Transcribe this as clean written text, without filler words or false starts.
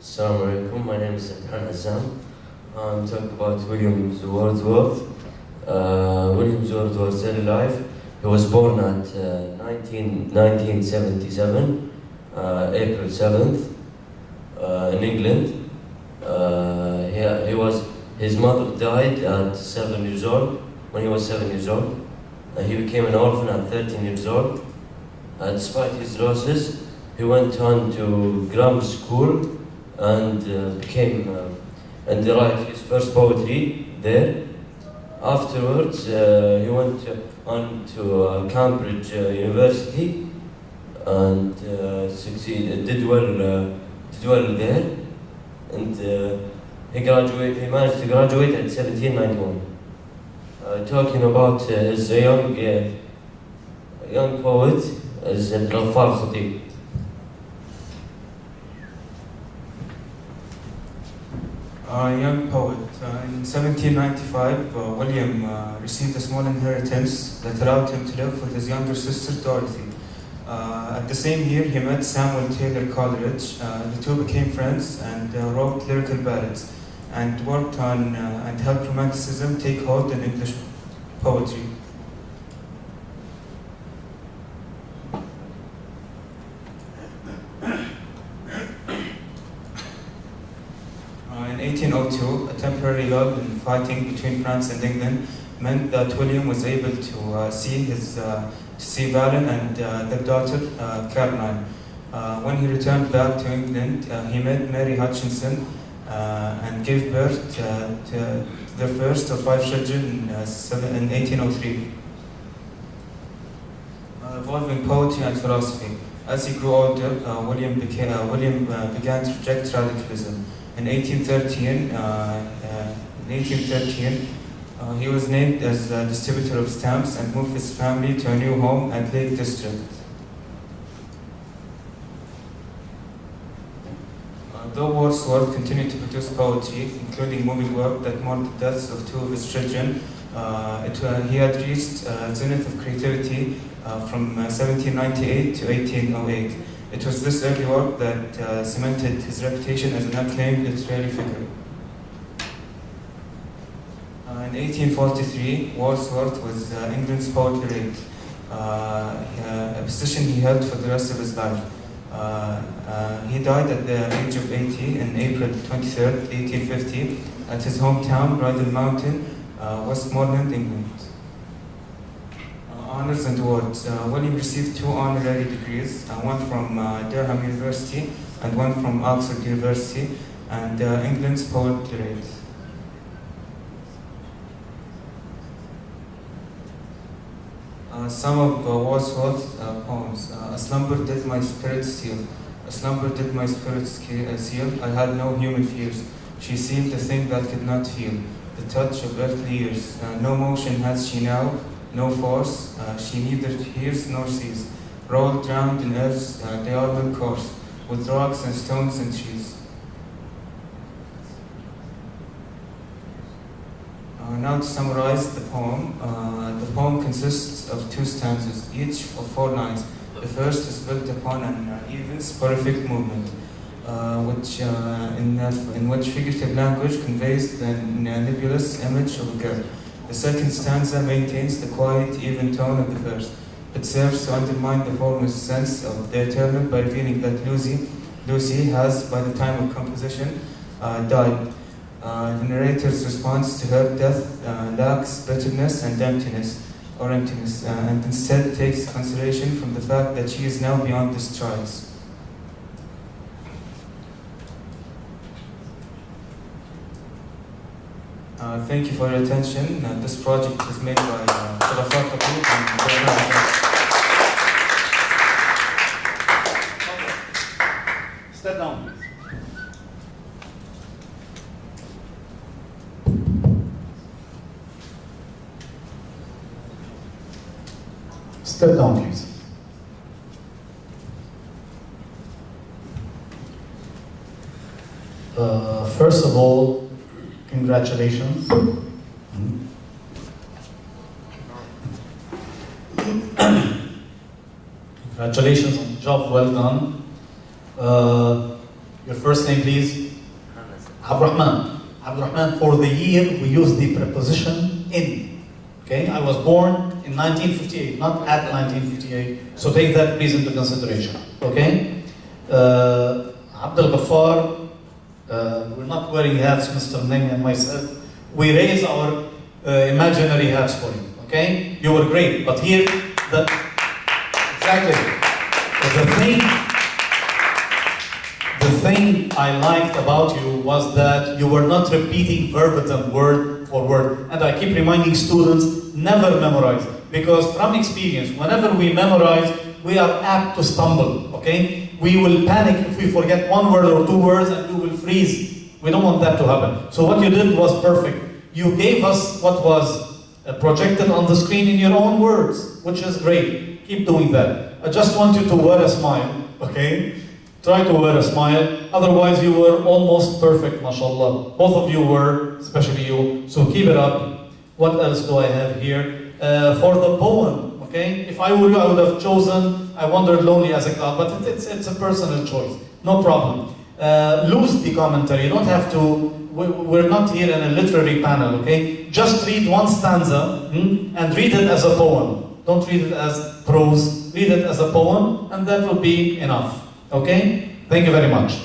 Assalamu alaikum, my name is Abdulrahman Azam. I'm talking about William Wordsworth. William Wordsworth is still alive. He was born at 1977, April 7th, in England. His mother died at 7 years old, when he was 7 years old. He became an orphan at 13 years old. Despite his losses, he went on to grammar school and and wrote his first poetry there. Afterwards, he went on to Cambridge University and did well there, and he managed to graduate at 1791. Talking about his young poet is Ghaffar Khatib. Young poet. In 1795, William received a small inheritance that allowed him to live with his younger sister Dorothy. At the same year, he met Samuel Taylor Coleridge. The two became friends and wrote lyrical ballads and worked on and helped Romanticism take hold in English poetry. In 1802, a temporary lull in fighting between France and England meant that William was able to see Valen and their daughter Caroline. When he returned back to England, he met Mary Hutchinson and gave birth to the first of 5 children in 1803. Evolving poetry and philosophy. As he grew older, William began to reject radicalism. In 1813, he was named as distributor of stamps and moved his family to a new home at Lake District. Though Wordsworth continued to produce poetry, including moving work that mourned the deaths of 2 of his children, he had reached zenith of creativity from 1798 to 1808. It was this early work that cemented his reputation as an acclaimed literary figure. In 1843, Wordsworth was England's poet laureate, a position he held for the rest of his life. He died at the age of 80 on April 23, 1850, at his hometown, Bridal Mountain, Westmoreland, England. Honors and awards. William received 2 honorary degrees, one from Durham University and one from Oxford University, and England's poet laureate. Some of Wordsworth's poems. A slumber did my spirit steal. A slumber did my spirit seal. I had no human fears. She seemed a thing that could not feel the touch of earthly years. No motion has she now, no force. She neither hears nor sees. Rolled drowned in earth's diurnal course, with rocks and stones and trees. Now to summarize the poem consists of 2 stanzas, each of 4 lines. The first is built upon an even, sporadic movement, in which figurative language conveys the nebulous image of a girl. The second stanza maintains the quiet, even tone of the first. It serves to undermine the formless sense of the eternal by revealing that Lucy has, by the time of composition, died. The narrator's response to her death lacks bitterness and emptiness, and instead takes consolation from the fact that she is now beyond this trials. Thank you for your attention. This project was made by Ghaffar Khatib and Step down, please. Step down, please. First of all, congratulations. Congratulations on the job well done. Your first name, please? Abdurrahman. Abdurrahman, for the year, we use the preposition in. Okay, I was born in 1958, not at 1958. So take that please into consideration. Okay? Abdul Ghaffar, we're not wearing hats, Mr. Nemi and myself. We raise our imaginary hats for you. Okay? You were great, but here, exactly. The thing I liked about you was that you were not repeating verbatim word for word. And I keep reminding students, never memorize. Because from experience, whenever we memorize, we are apt to stumble, okay? We will panic if we forget one word or two words and we will freeze. We don't want that to happen. So what you did was perfect. You gave us what was projected on the screen in your own words, which is great. Keep doing that. I just want you to wear a smile, okay? Try to wear a smile, otherwise you were almost perfect, mashallah. Both of you were, especially you, so keep it up. What else do I have here? For the poem, okay? If I were you, I would have chosen I Wandered Lonely as a Cloud, but it's a personal choice, no problem. Lose the commentary, you don't have to, we're not here in a literary panel, okay? Just read one stanza and read it as a poem. Don't read it as prose, read it as a poem, and that will be enough. Okay? Thank you very much.